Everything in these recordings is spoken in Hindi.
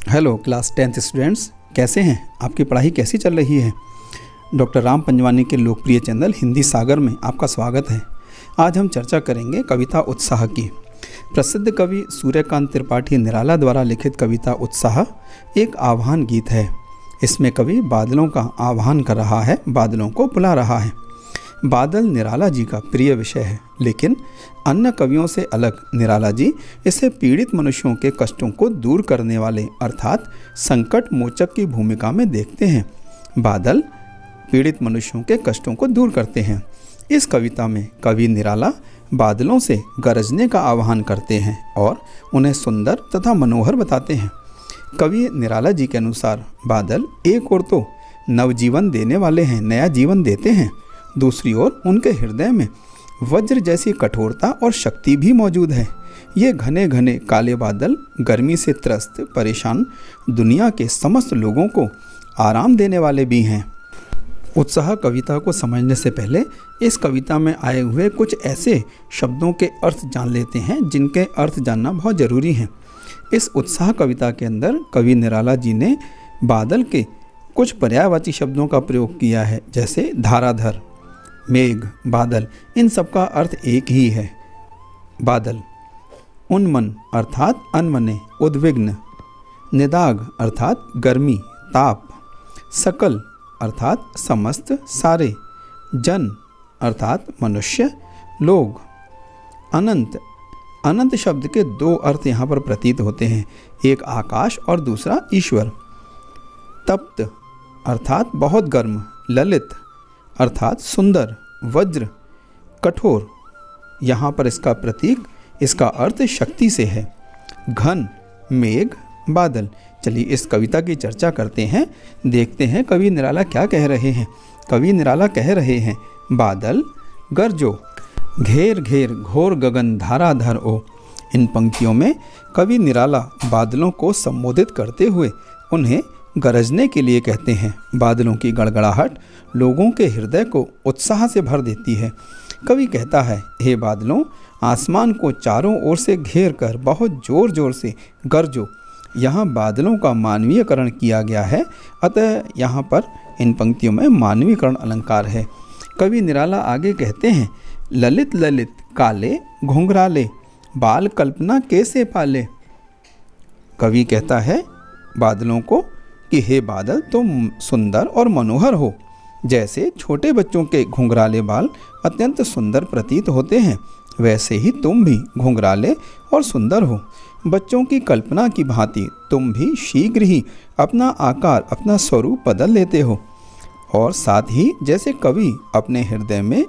हेलो क्लास 10th स्टूडेंट्स, कैसे हैं? आपकी पढ़ाई कैसी चल रही है? डॉक्टर राम पंजवानी के लोकप्रिय चैनल हिंदी सागर में आपका स्वागत है। आज हम चर्चा करेंगे कविता उत्साह की। प्रसिद्ध कवि सूर्यकांत त्रिपाठी निराला द्वारा लिखित कविता उत्साह एक आह्वान गीत है। इसमें कवि बादलों का आह्वान कर रहा है, बादलों को बुला रहा है। बादल निराला जी का प्रिय विषय है, लेकिन अन्य कवियों से अलग निराला जी इसे पीड़ित मनुष्यों के कष्टों को दूर करने वाले अर्थात संकट मोचक की भूमिका में देखते हैं। बादल पीड़ित मनुष्यों के कष्टों को दूर करते हैं। इस कविता में कवि निराला बादलों से गरजने का आह्वान करते हैं और उन्हें सुंदर तथा मनोहर बताते हैं। कवि निराला जी के अनुसार बादल एक ओर तो नवजीवन देने वाले हैं, नया जीवन देते हैं, दूसरी ओर उनके हृदय में वज्र जैसी कठोरता और शक्ति भी मौजूद है। ये घने घने काले बादल गर्मी से त्रस्त परेशान दुनिया के समस्त लोगों को आराम देने वाले भी हैं। उत्साह कविता को समझने से पहले इस कविता में आए हुए कुछ ऐसे शब्दों के अर्थ जान लेते हैं जिनके अर्थ जानना बहुत ज़रूरी है। इस उत्साह कविता के अंदर कवि निराला जी ने बादल के कुछ पर्यायवाची शब्दों का प्रयोग किया है, जैसे धाराधर, मेघ, बादल, इन सब का अर्थ एक ही है। बादल उन्मन अर्थात अनमने, उद्विग्न, निदाग अर्थात गर्मी, ताप, सकल अर्थात समस्त, सारे, जन अर्थात मनुष्य, लोग। अनंत, अनंत शब्द के दो अर्थ यहाँ पर प्रतीत होते हैं, एक आकाश और दूसरा ईश्वर। तप्त अर्थात बहुत गर्म, ललित अर्थात सुंदर, वज्र कठोर, यहाँ पर इसका प्रतीक, इसका अर्थ शक्ति से है। घन, मेघ, बादल। चलिए इस कविता की चर्चा करते हैं, देखते हैं कवि निराला क्या कह रहे हैं। कवि निराला कह रहे हैं, बादल गरजो, घेर घेर घोर गगन धाराधर ओ। इन पंक्तियों में कवि निराला बादलों को संबोधित करते हुए उन्हें गरजने के लिए कहते हैं। बादलों की गड़गड़ाहट लोगों के हृदय को उत्साह से भर देती है। कवि कहता है, हे बादलों, आसमान को चारों ओर से घेर कर बहुत जोर जोर से गरजो। यहाँ बादलों का मानवीयकरण किया गया है, अतः यहाँ पर इन पंक्तियों में मानवीकरण अलंकार है। कवि निराला आगे कहते हैं, ललित ललित काले घुंघराले, बाल कल्पना कैसे पाले। कवि कहता है बादलों को कि हे बादल, तुम सुंदर और मनोहर हो। जैसे छोटे बच्चों के घुंघराले बाल अत्यंत सुंदर प्रतीत होते हैं, वैसे ही तुम भी घुंघराले और सुंदर हो। बच्चों की कल्पना की भांति तुम भी शीघ्र ही अपना आकार, अपना स्वरूप बदल लेते हो। और साथ ही जैसे कवि अपने हृदय में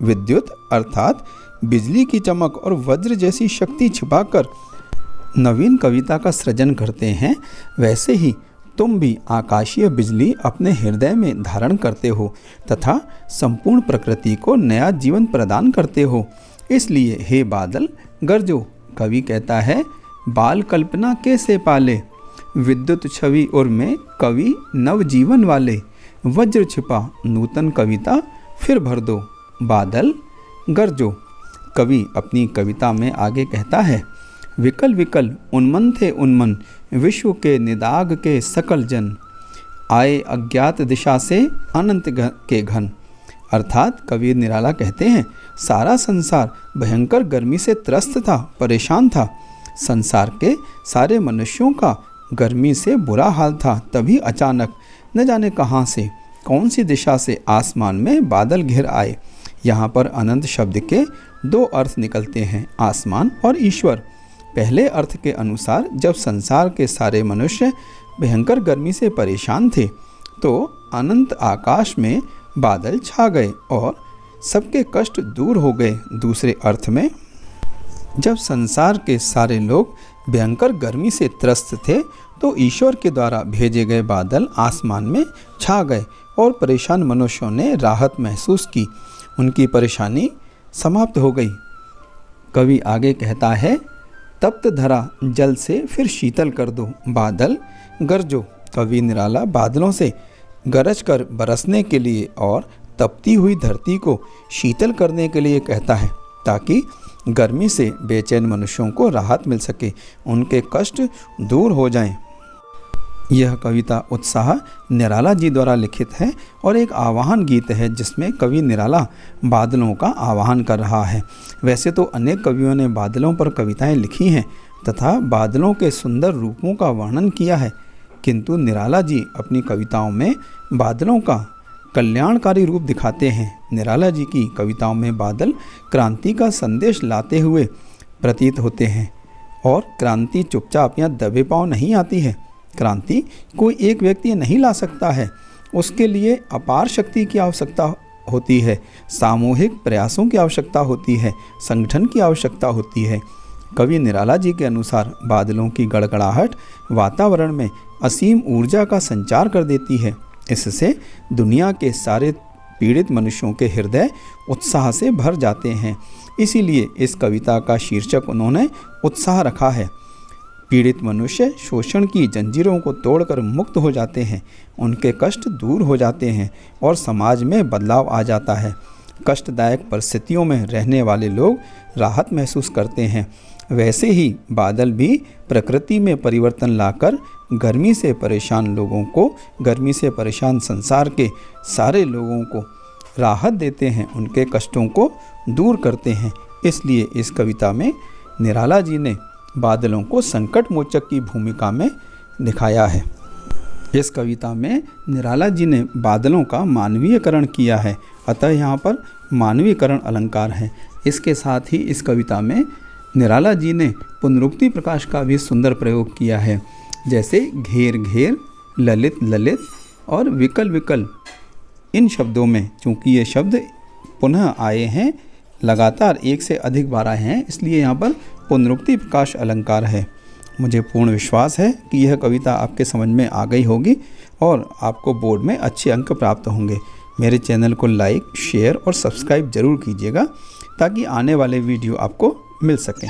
विद्युत अर्थात बिजली की चमक और वज्र जैसी शक्ति छिपाकर नवीन कविता का सृजन करते हैं, वैसे ही तुम भी आकाशीय बिजली अपने हृदय में धारण करते हो तथा संपूर्ण प्रकृति को नया जीवन प्रदान करते हो। इसलिए हे बादल गरजो। कवि कहता है, बाल कल्पना कैसे पाले, विद्युत छवि और में कवि नवजीवन वाले, वज्र छिपा नूतन कविता फिर भर दो, बादल गरजो। कवि अपनी कविता में आगे कहता है, विकल विकल उन्मन थे उन्मन, विश्व के निदाग के सकल जन, आए अज्ञात दिशा से अनंत के घन। अर्थात कवि निराला कहते हैं, सारा संसार भयंकर गर्मी से त्रस्त था, परेशान था। संसार के सारे मनुष्यों का गर्मी से बुरा हाल था। तभी अचानक न जाने कहाँ से, कौन सी दिशा से आसमान में बादल घिर आए। यहाँ पर अनंत शब्द के दो अर्थ निकलते हैं, आसमान और ईश्वर। पहले अर्थ के अनुसार जब संसार के सारे मनुष्य भयंकर गर्मी से परेशान थे तो अनंत आकाश में बादल छा गए और सबके कष्ट दूर हो गए। दूसरे अर्थ में जब संसार के सारे लोग भयंकर गर्मी से त्रस्त थे तो ईश्वर के द्वारा भेजे गए बादल आसमान में छा गए और परेशान मनुष्यों ने राहत महसूस की, उनकी परेशानी समाप्त हो गई। कवि आगे कहता है, तप्त धरा जल से फिर शीतल कर दो, बादल गरजो। कवि निराला बादलों से गरज कर बरसने के लिए और तपती हुई धरती को शीतल करने के लिए कहता है, ताकि गर्मी से बेचैन मनुष्यों को राहत मिल सके, उनके कष्ट दूर हो जाएं। यह कविता उत्साह निराला जी द्वारा लिखित है और एक आवाहन गीत है जिसमें कवि निराला बादलों का आवाहन कर रहा है। वैसे तो अनेक कवियों ने बादलों पर कविताएं लिखी हैं तथा बादलों के सुंदर रूपों का वर्णन किया है, किंतु निराला जी अपनी कविताओं में बादलों का कल्याणकारी रूप दिखाते हैं। निराला जी की कविताओं में बादल क्रांति का संदेश लाते हुए प्रतीत होते हैं और क्रांति चुपचाप या दबे पांव नहीं आती है। क्रांति कोई एक व्यक्ति नहीं ला सकता है, उसके लिए अपार शक्ति की आवश्यकता होती है, सामूहिक प्रयासों की आवश्यकता होती है, संगठन की आवश्यकता होती है। कवि निराला जी के अनुसार बादलों की गड़गड़ाहट वातावरण में असीम ऊर्जा का संचार कर देती है। इससे दुनिया के सारे पीड़ित मनुष्यों के हृदय उत्साह से भर जाते हैं। इसीलिए इस कविता का शीर्षक उन्होंने उत्साह रखा है। पीड़ित मनुष्य शोषण की जंजीरों को तोड़कर मुक्त हो जाते हैं, उनके कष्ट दूर हो जाते हैं और समाज में बदलाव आ जाता है। कष्टदायक परिस्थितियों में रहने वाले लोग राहत महसूस करते हैं। वैसे ही बादल भी प्रकृति में परिवर्तन लाकर गर्मी से परेशान लोगों को, गर्मी से परेशान संसार के सारे लोगों को राहत देते हैं, उनके कष्टों को दूर करते हैं। इसलिए इस कविता में निराला जी ने बादलों को संकट मोचक की भूमिका में दिखाया है। इस कविता में निराला जी ने बादलों का मानवीयकरण किया है, अतः यहाँ पर मानवीयकरण अलंकार है। इसके साथ ही इस कविता में निराला जी ने पुनरुक्ति प्रकाश का भी सुंदर प्रयोग किया है, जैसे घेर घेर, ललित ललित और विकल विकल। इन शब्दों में चूँकि ये शब्द पुनः आए हैं, लगातार एक से अधिक बार आए हैं, इसलिए यहाँ पर पुनरुक्ति प्रकाश अलंकार है। मुझे पूर्ण विश्वास है कि यह कविता आपके समझ में आ गई होगी और आपको बोर्ड में अच्छे अंक प्राप्त होंगे। मेरे चैनल को लाइक, शेयर और सब्सक्राइब जरूर कीजिएगा ताकि आने वाले वीडियो आपको मिल सकें।